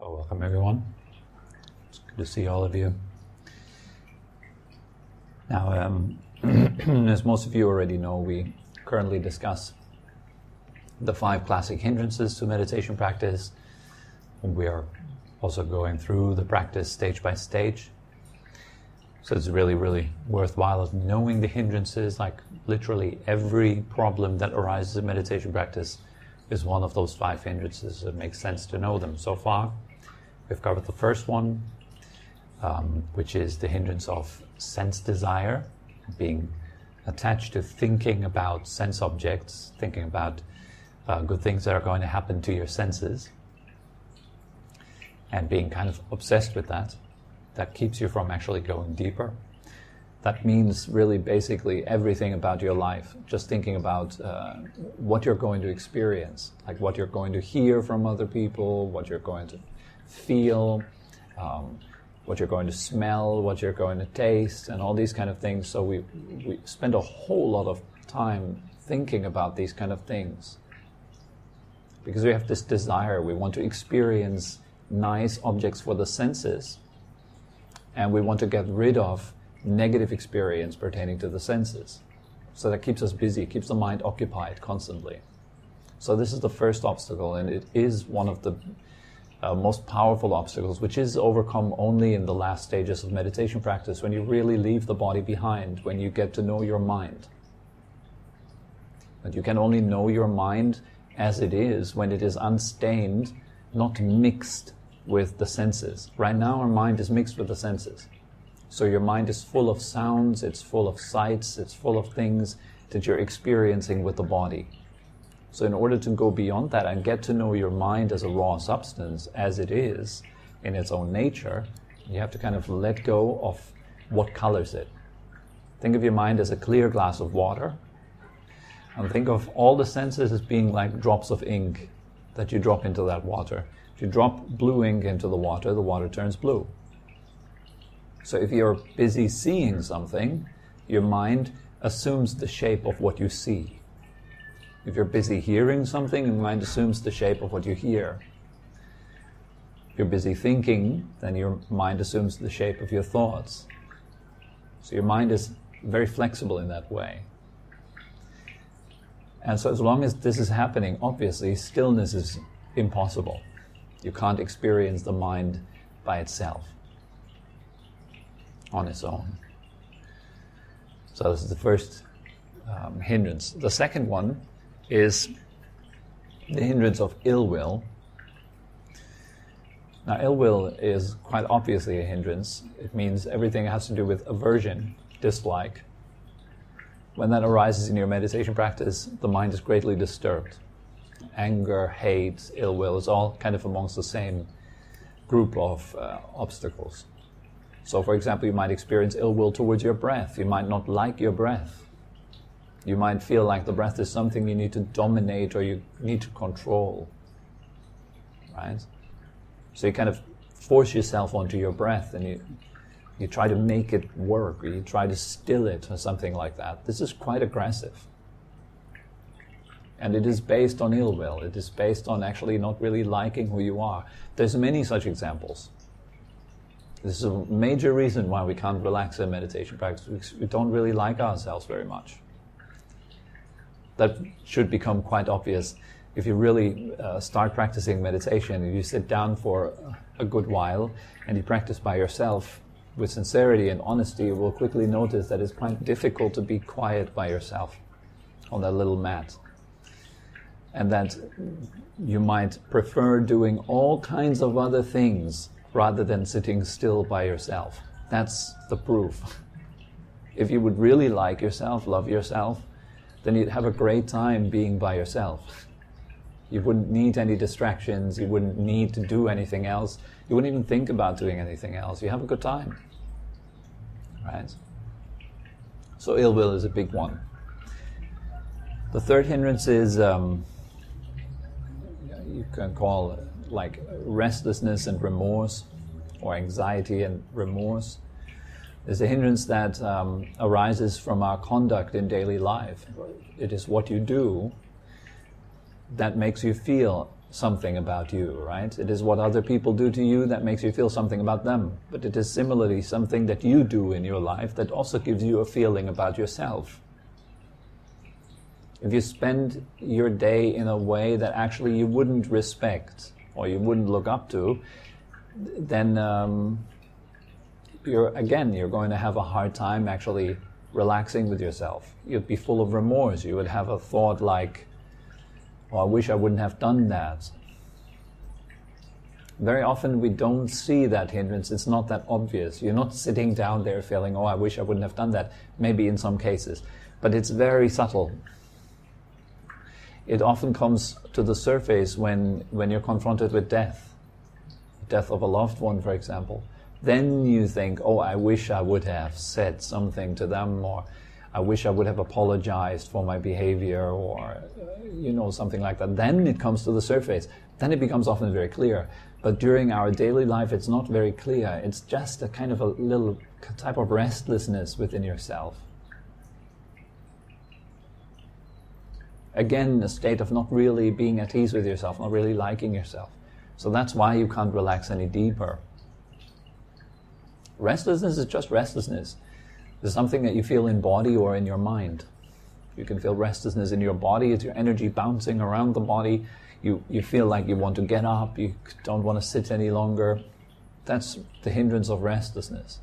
Well, welcome everyone. It's good to see all of you. Now, as most of you already know, we currently discuss the 5 classic hindrances to meditation practice. We are also going through the practice stage by stage. So it's really, really worthwhile of knowing the hindrances. Like literally every problem that arises in meditation practice is one of those 5 hindrances. It makes sense to know them. So far, we've covered the first one, which is the hindrance of sense desire, being attached to thinking about sense objects, thinking about good things that are going to happen to your senses, and being kind of obsessed with that. That keeps you from actually going deeper. That means really basically everything about your life, just thinking about what you're going to experience, like what you're going to hear from other people, what you're going to feel, what you're going to smell, what you're going to taste, and all these kind of things. So we spend a whole lot of time thinking about these kind of things because we have this desire. We want to experience nice objects for the senses, and we want to get rid of negative experience pertaining to the senses. So that keeps us busy, keeps the mind occupied constantly. So this is the first obstacle, and it is one of the most powerful obstacles, which is overcome only in the last stages of meditation practice, when you really leave the body behind, when you get to know your mind. But you can only know your mind as it is when it is unstained, not mixed with the senses. Right now our mind is mixed with the senses. So your mind is full of sounds, it's full of sights, it's full of things that you're experiencing with the body. So in order to go beyond that and get to know your mind as a raw substance, as it is, in its own nature, you have to kind of let go of what colors it. Think of your mind as a clear glass of water, and think of all the senses as being like drops of ink that you drop into that water. If you drop blue ink into the water turns blue. So if you're busy seeing something, your mind assumes the shape of what you see. If you're busy hearing something, your mind assumes the shape of what you hear. If you're busy thinking, then your mind assumes the shape of your thoughts. So your mind is very flexible in that way. And so as long as this is happening, obviously stillness is impossible. You can't experience the mind by itself, on its own. So this is the first hindrance. The second one is the hindrance of ill will. Now, ill will is quite obviously a hindrance. It means everything has to do with aversion, dislike. When that arises in your meditation practice, the mind is greatly disturbed. Anger, hate, ill will is all kind of amongst the same group of obstacles. So, for example, you might experience ill will towards your breath. You might not like your breath. You might feel like the breath is something you need to dominate or you need to control, right? So you kind of force yourself onto your breath and you try to make it work, or you try to still it or something like that. This is quite aggressive. And it is based on ill will. It is based on actually not really liking who you are. There's many such examples. This is a major reason why we can't relax in meditation practice. We don't really like ourselves very much. That should become quite obvious if you really start practicing meditation and you sit down for a good while and you practice by yourself with sincerity and honesty. You will quickly notice that it's quite difficult to be quiet by yourself on that little mat, and that you might prefer doing all kinds of other things rather than sitting still by yourself. That's the proof. If you would really like yourself, love yourself, then you'd have a great time being by yourself. You wouldn't need any distractions, you wouldn't need to do anything else, you wouldn't even think about doing anything else. You have a good time, right? So ill will is a big one. The third hindrance is, you can call like restlessness and remorse, or anxiety and remorse. There's a hindrance that arises from our conduct in daily life. It is what you do that makes you feel something about you, right? It is what other people do to you that makes you feel something about them. But it is similarly something that you do in your life that also gives you a feeling about yourself. If you spend your day in a way that actually you wouldn't respect or you wouldn't look up to, then you're going to have a hard time actually relaxing with yourself. You'd be full of remorse. You would have a thought like, oh, I wish I wouldn't have done that. Very often we don't see that hindrance. It's not that obvious. You're not sitting down there feeling, oh, I wish I wouldn't have done that. Maybe in some cases. But it's very subtle. It often comes to the surface when you're confronted with death. Death of a loved one, for example. Then you think, oh, I wish I would have said something to them, or I wish I would have apologized for my behavior, or something like that. Then it comes to the surface. Then it becomes often very clear. But during our daily life, it's not very clear. It's just a kind of a little type of restlessness within yourself. Again, a state of not really being at ease with yourself, not really liking yourself. So that's why you can't relax any deeper. Restlessness is just restlessness. It's something that you feel in body or in your mind. You can feel restlessness in your body. It's your energy bouncing around the body. You feel like you want to get up. You don't want to sit any longer. That's the hindrance of restlessness.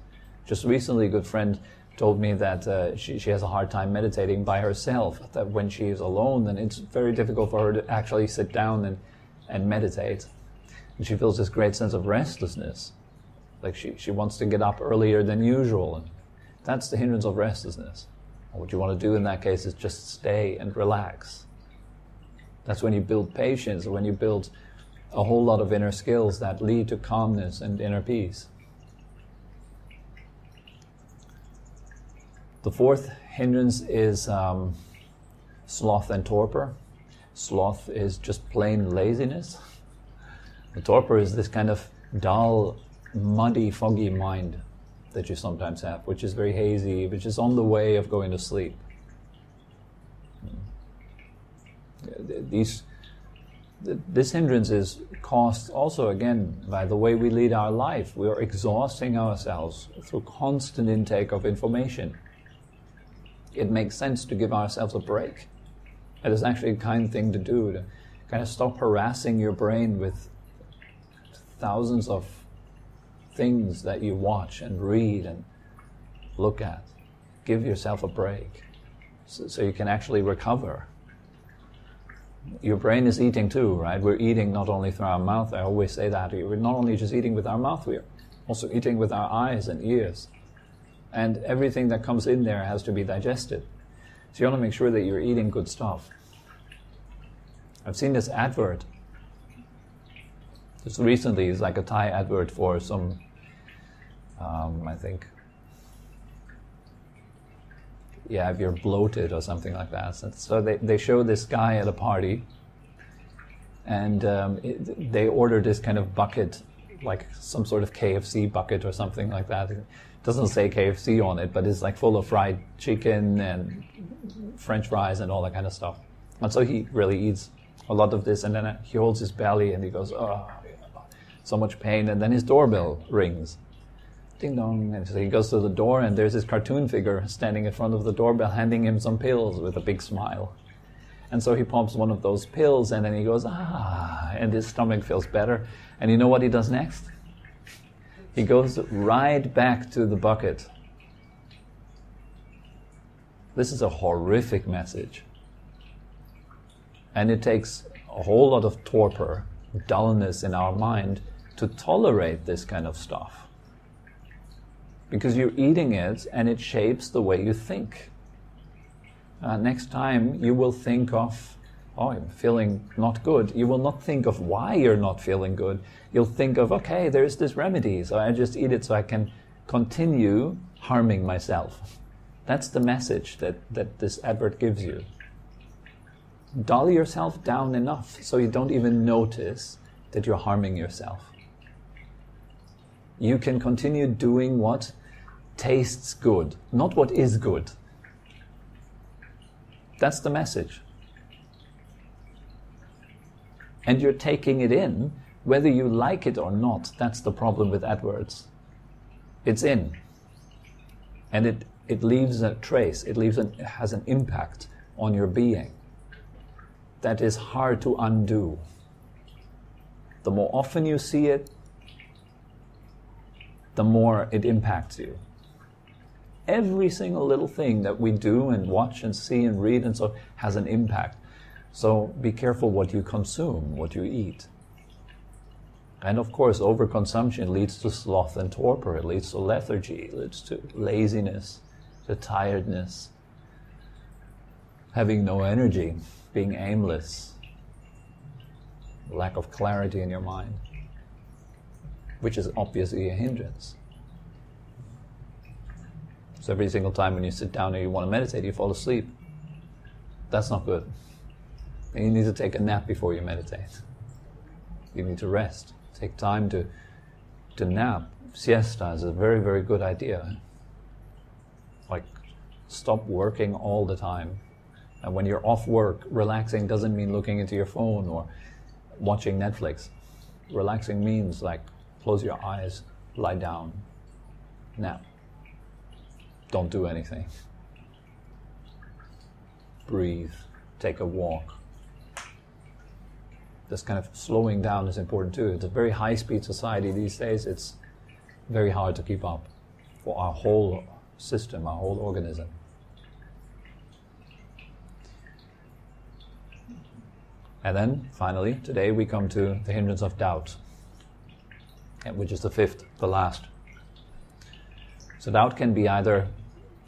Just recently, a good friend told me that she has a hard time meditating by herself, that when she is alone, then it's very difficult for her to actually sit down and meditate. And she feels this great sense of restlessness. Like she wants to get up earlier than usual. And that's the hindrance of restlessness. And what you want to do in that case is just stay and relax. That's when you build patience, when you build a whole lot of inner skills that lead to calmness and inner peace. The fourth hindrance is sloth and torpor. Sloth is just plain laziness. The torpor is this kind of dull, muddy, foggy mind that you sometimes have, which is very hazy, which is on the way of going to sleep. This hindrance is caused also, again, by the way we lead our life. We are exhausting ourselves through constant intake of information. It makes sense to give ourselves a break. It is actually a kind thing to do, to kind of stop harassing your brain with thousands of things that you watch and read and look at. Give yourself a break so you can actually recover. Your brain is eating too, right? We're eating not only through our mouth. I always say that. We're not only just eating with our mouth, we're also eating with our eyes and ears. And everything that comes in there has to be digested. So you want to make sure that you're eating good stuff. I've seen this advert. Just recently, it's like a Thai advert for some, I think, if you're bloated or something like that. So they show this guy at a party, and they order this kind of bucket, like some sort of KFC bucket or something like that. It doesn't say KFC on it, but it's like full of fried chicken and French fries and all that kind of stuff. And so he really eats a lot of this, and then he holds his belly and he goes, oh, so much pain, and then his doorbell rings. Ding dong. And so he goes to the door, and there's this cartoon figure standing in front of the doorbell handing him some pills with a big smile. And so he pops one of those pills, and then he goes, and his stomach feels better. And you know what he does next? He goes right back to the bucket. This is a horrific message. And it takes a whole lot of torpor, dullness in our mind to tolerate this kind of stuff. Because you're eating it and it shapes the way you think. Next time you will think of, oh, I'm feeling not good. You will not think of why you're not feeling good. You'll think of, okay, there's this remedy, so I just eat it so I can continue harming myself. That's the message that this advert gives you. Dull yourself down enough so you don't even notice that you're harming yourself. You can continue doing what tastes good, not what is good. That's the message. And you're taking it in, whether you like it or not. That's the problem with AdWords. It's in. And it leaves a trace, it has an impact on your being that is hard to undo. The more often you see it, the more it impacts you. Every single little thing that we do and watch and see and read and so has an impact. So be careful what you consume, what you eat. And of course, overconsumption leads to sloth and torpor. It leads to lethargy. It leads to laziness, to tiredness, having no energy, being aimless, lack of clarity in your mind, which is obviously a hindrance. So every single time when you sit down and you want to meditate, you fall asleep. That's not good. And you need to take a nap before you meditate. You need to rest. Take time to nap. Siesta is a very, very good idea. Like, stop working all the time. And when you're off work, relaxing doesn't mean looking into your phone or watching Netflix. Relaxing means like close your eyes, lie down, nap. Don't do anything. Breathe. Take a walk. This kind of slowing down is important too. It's a very high-speed society these days. It's very hard to keep up for our whole system, our whole organism. And then, finally, today we come to the hindrance of doubt, which is the fifth, the last. So doubt can be either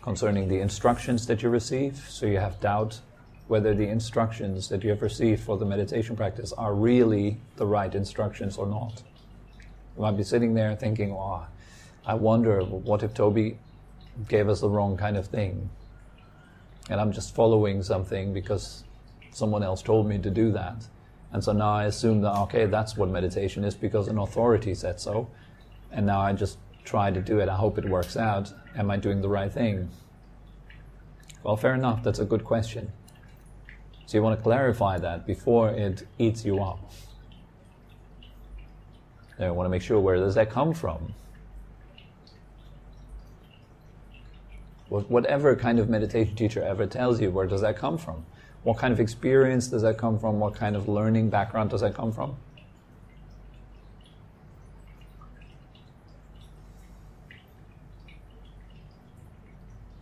concerning the instructions that you receive, so you have doubt whether the instructions that you have received for the meditation practice are really the right instructions or not. You might be sitting there thinking, oh, I wonder, what if Tobi gave us the wrong kind of thing? And I'm just following something because someone else told me to do that. And so now I assume that, okay, that's what meditation is because an authority said so. And now I just try to do it. I hope it works out. Am I doing the right thing? Well, fair enough. That's a good question. So you want to clarify that before it eats you up. You want to make sure, where does that come from? Whatever kind of meditation teacher ever tells you, where does that come from? What kind of experience does that come from? What kind of learning background does that come from?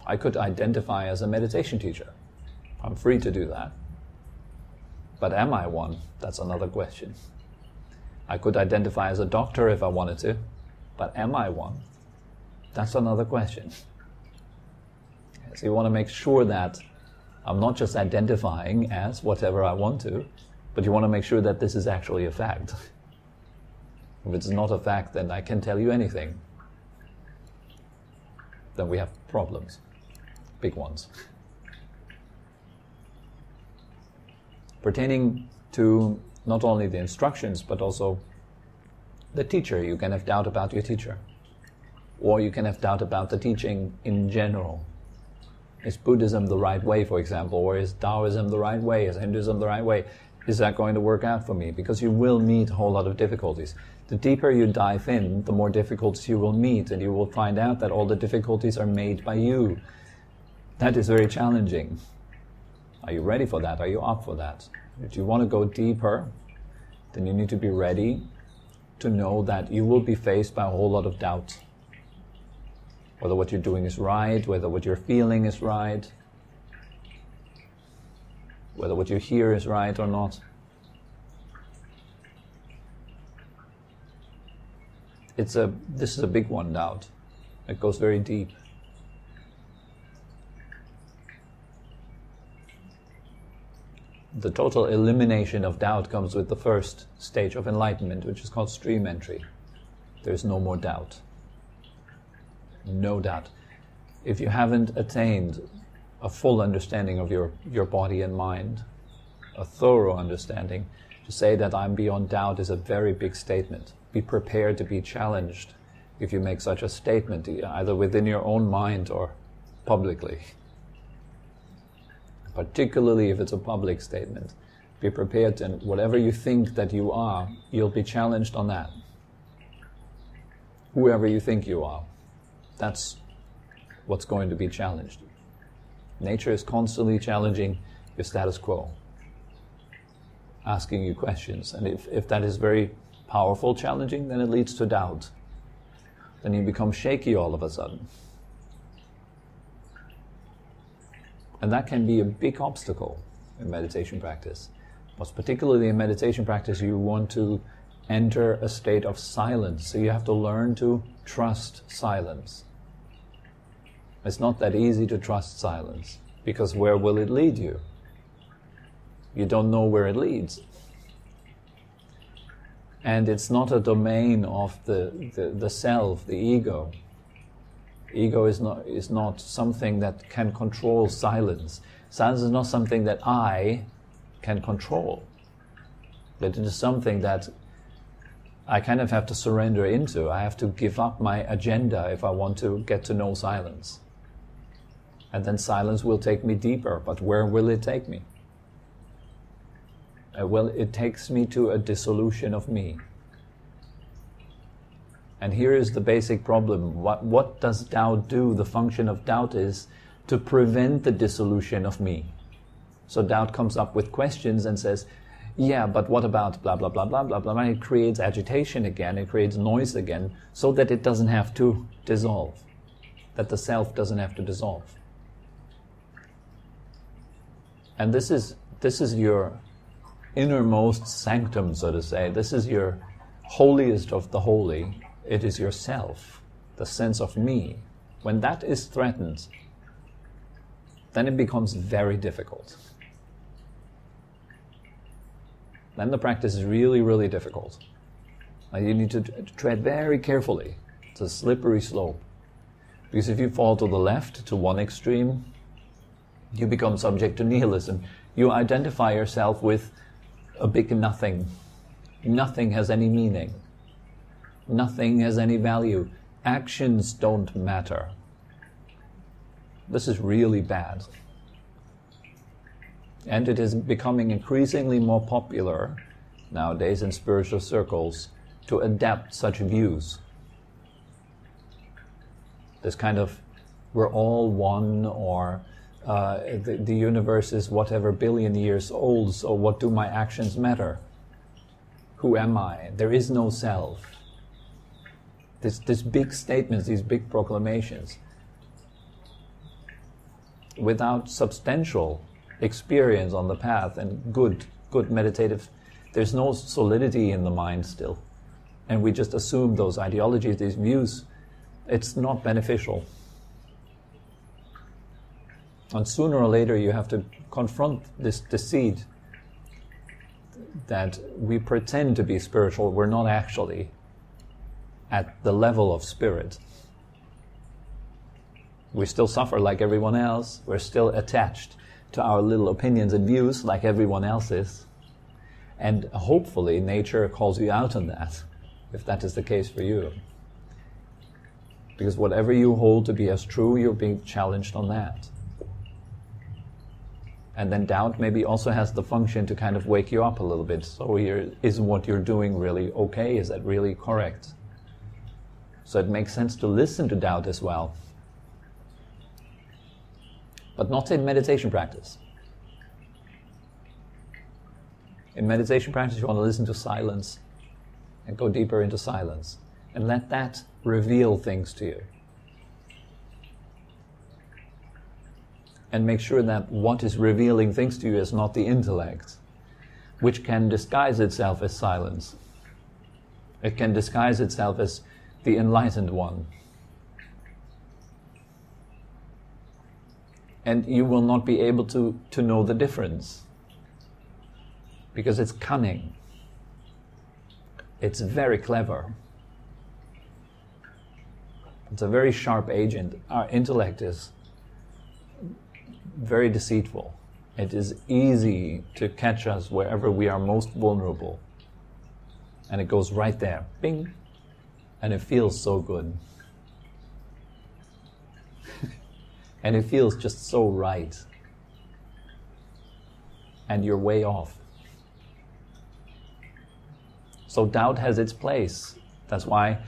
I could identify as a meditation teacher. I'm free to do that. But am I one? That's another question. I could identify as a doctor if I wanted to, but am I one? That's another question. So you want to make sure that I'm not just identifying as whatever I want to, but you want to make sure that this is actually a fact. If it's not a fact, then I can tell you anything. Then we have problems, big ones. Pertaining to not only the instructions, but also the teacher. You can have doubt about your teacher. Or you can have doubt about the teaching in general. Is Buddhism the right way, for example? Or is Taoism the right way? Is Hinduism the right way? Is that going to work out for me? Because you will meet a whole lot of difficulties. The deeper you dive in, the more difficulties you will meet, and you will find out that all the difficulties are made by you. That is very challenging. Are you ready for that? Are you up for that? If you want to go deeper, then you need to be ready to know that you will be faced by a whole lot of doubt. Whether what you're doing is right, whether what you're feeling is right, whether what you hear is right or not. This is a big one, doubt. It goes very deep. The total elimination of doubt comes with the first stage of enlightenment, which is called stream entry. There is no more doubt. No doubt. If you haven't attained a full understanding of your body and mind, a thorough understanding, to say that I'm beyond doubt is a very big statement. Be prepared to be challenged if you make such a statement, either within your own mind or publicly. Particularly if it's a public statement. Be prepared, and whatever you think that you are, you'll be challenged on that. Whoever you think you are, that's what's going to be challenged. Nature is constantly challenging your status quo, asking you questions. And if that is very powerful challenging, then it leads to doubt. Then you become shaky all of a sudden. And that can be a big obstacle in meditation practice. Most particularly in meditation practice, you want to enter a state of silence. So you have to learn to trust silence. It's not that easy to trust silence, because where will it lead you? You don't know where it leads. And it's not a domain of the self, the ego. Ego is not something that can control silence. Silence is not something that I can control. But it is something that I kind of have to surrender into. I have to give up my agenda if I want to get to know silence. And then silence will take me deeper. But where will it take me? Well, it takes me to a dissolution of me. And here is the basic problem. What does doubt do? The function of doubt is to prevent the dissolution of me. So doubt comes up with questions and says, yeah, but what about blah, blah, blah, blah, blah, blah. And it creates agitation again, it creates noise again, so that it doesn't have to dissolve, that the self doesn't have to dissolve. And this is your innermost sanctum, so to say. This is your holiest of the holy. It is yourself, the sense of me. When that is threatened, then it becomes very difficult. Then the practice is really, really difficult. You need to tread very carefully. It's a slippery slope. Because if you fall to the left, to one extreme, you become subject to nihilism. You identify yourself with a big nothing. Nothing has any meaning. Nothing has any value. Actions don't matter. This is really bad. And it is becoming increasingly more popular nowadays in spiritual circles to adapt such views. This kind of, we're all one, or the universe is whatever billion years old, so what do my actions matter? Who am I? There is no self. These big statements, these big proclamations, without substantial experience on the path and good meditative, there's no solidity in the mind still. And we just assume those ideologies, these views, it's not beneficial. And sooner or later you have to confront this deceit that we pretend to be spiritual, we're not actually at the level of spirit. We still suffer like everyone else, we're still attached to our little opinions and views like everyone else is. And hopefully nature calls you out on that, if that is the case for you. Because whatever you hold to be as true, you're being challenged on that. And then doubt maybe also has the function to kind of wake you up a little bit. So is what you're doing really okay? Is that really correct? So it makes sense to listen to doubt as well. But not in meditation practice. In meditation practice, you want to listen to silence and go deeper into silence and let that reveal things to you. And make sure that what is revealing things to you is not the intellect, which can disguise itself as silence. It can disguise itself as the enlightened one. And you will not be able to know the difference. Because it's cunning. It's very clever. It's a very sharp agent. Our intellect is very deceitful. It is easy to catch us wherever we are most vulnerable. And it goes right there. Bing! And it feels so good. And it feels just so right. And you're way off. So doubt has its place. That's why,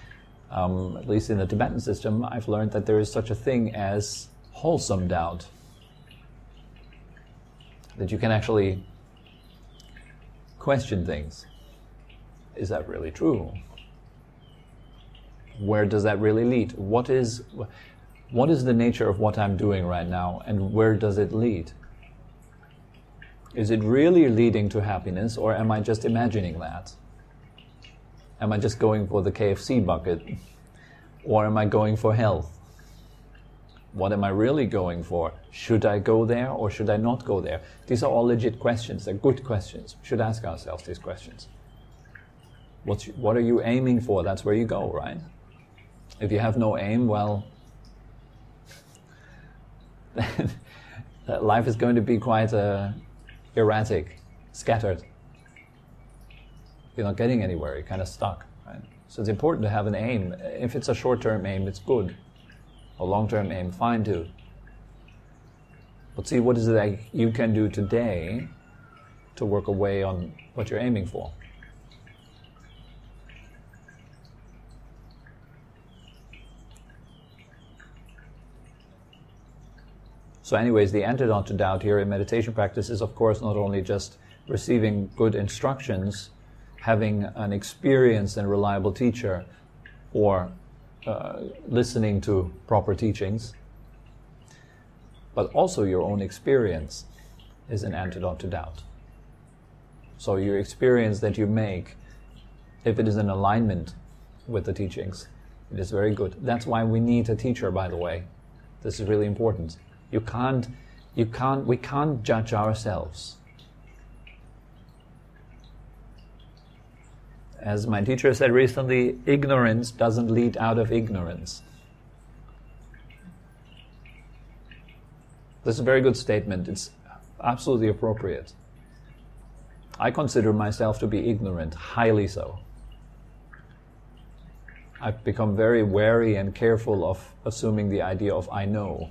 at least in the Tibetan system, I've learned that there is such a thing as wholesome doubt. That you can actually question things. Is that really true? Where does that really lead? What is the nature of what I'm doing right now, and where does it lead? Is it really leading to happiness, or am I just imagining that? Am I just going for the KFC bucket? Or am I going for health? What am I really going for? Should I go there or should I not go there? These are all legit questions. They're good questions. We should ask ourselves these questions. What are you aiming for? That's where you go, right? If you have no aim, well, life is going to be quite erratic, scattered. You're not getting anywhere. You're kind of stuck, right? So it's important to have an aim. If it's a short-term aim, it's good. A long-term aim, fine too. But see, what is it that you can do today to work away on what you're aiming for? So anyways, the antidote to doubt here in meditation practice is, of course, not only just receiving good instructions, having an experienced and reliable teacher, or listening to proper teachings, but also your own experience is an antidote to doubt. So your experience that you make, if it is in alignment with the teachings, it is very good. That's why we need a teacher, by the way. This is really important. We can't judge ourselves. As my teacher said recently, ignorance doesn't lead out of ignorance. This is a very good statement. It's absolutely appropriate. I consider myself to be ignorant, highly so. I've become very wary and careful of assuming the idea of I know,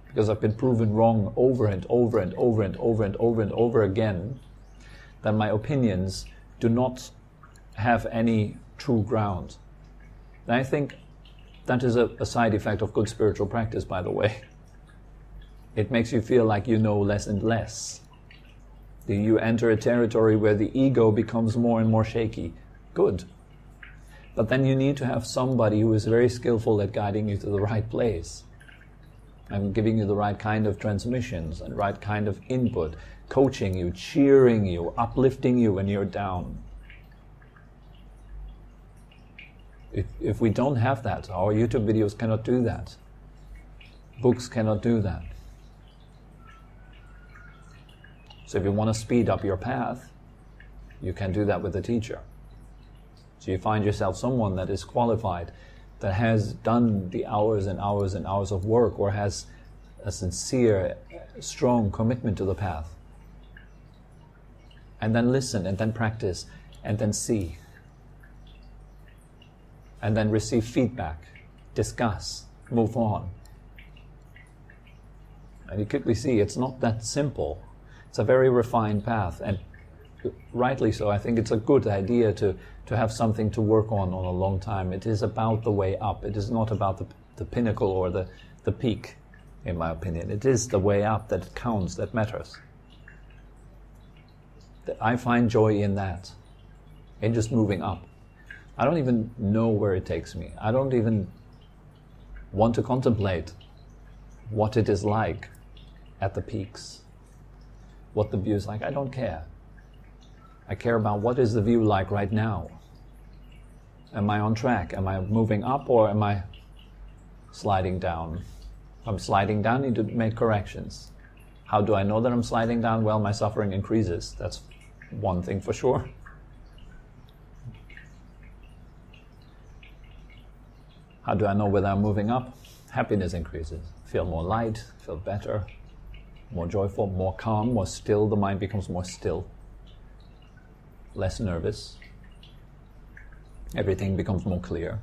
because I've been proven wrong over and over and over and over and over and over again that my opinions do not have any true ground. And I think that is a side effect of good spiritual practice, by the way. It makes you feel like you know less and less. You enter a territory where the ego becomes more and more shaky. Good. But then you need to have somebody who is very skillful at guiding you to the right place and giving you the right kind of transmissions and right kind of input, coaching you, cheering you, uplifting you when you're down. If we don't have that, our YouTube videos cannot do that. Books cannot do that. So if you want to speed up your path, you can do that with a teacher. So you find yourself someone that is qualified, that has done the hours and hours and hours of work, or has a sincere, strong commitment to the path. And then listen, and then practice, and then see. And then receive feedback, discuss, move on. And you quickly see it's not that simple. It's a very refined path, and rightly so. I think it's a good idea to have something to work on a long time. It is about the way up. It is not about the pinnacle or the peak, in my opinion. It is the way up that counts, that matters. I find joy in that, in just moving up. I don't even know where it takes me. I don't even want to contemplate what it is like at the peaks, what the view is like. I don't care. I care about what is the view like right now. Am I on track? Am I moving up, or am I sliding down? If I'm sliding down, I need to make corrections. How do I know that I'm sliding down? Well, my suffering increases. That's one thing for sure. How do I know whether I'm moving up? Happiness increases. Feel more light, feel better, more joyful, more calm, more still. The mind becomes more still, less nervous. Everything becomes more clear.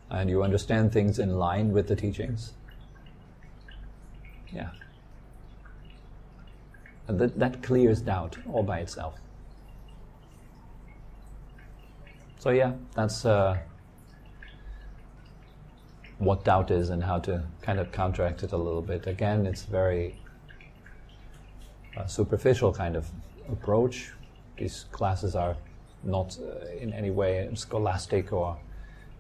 And you understand things in line with the teachings. Yeah. And that clears doubt all by itself. So yeah, that's what doubt is and how to kind of counteract it a little bit. Again, it's very superficial kind of approach. These classes are not in any way scholastic or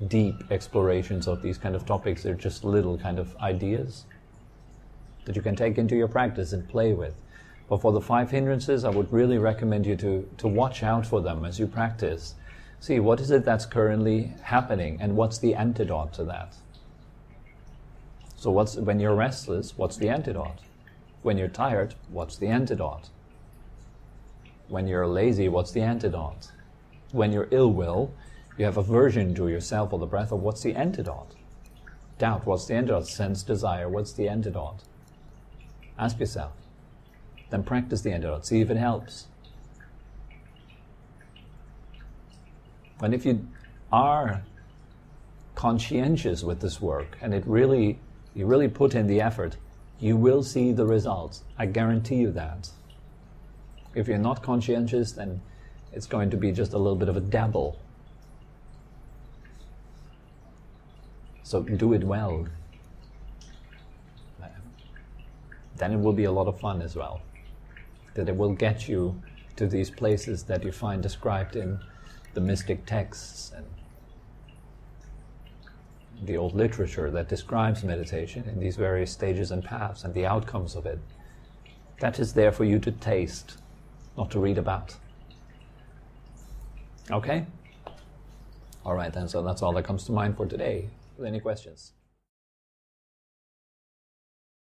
deep explorations of these kind of topics. They're just little kind of ideas that you can take into your practice and play with. But for the 5 hindrances, I would really recommend you to watch out for them as you practice. See, what is it that's currently happening and what's the antidote to that? So when you're restless, what's the antidote? When you're tired, what's the antidote? When you're lazy, what's the antidote? When you're ill will, you have aversion to yourself or the breath, or what's the antidote? Doubt, what's the antidote? Sense, desire, what's the antidote? Ask yourself. Then practice the antidote. See if it helps. And if you are conscientious with this work and you really put in the effort, you will see the results. I guarantee you that. If you're not conscientious, then it's going to be just a little bit of a dabble. So do it well. Then it will be a lot of fun as well. That it will get you to these places that you find described in the mystic texts and the old literature that describes meditation in these various stages and paths and the outcomes of it. That is there for you to taste, not to read about. Okay? All right then, so that's all that comes to mind for today. Any questions?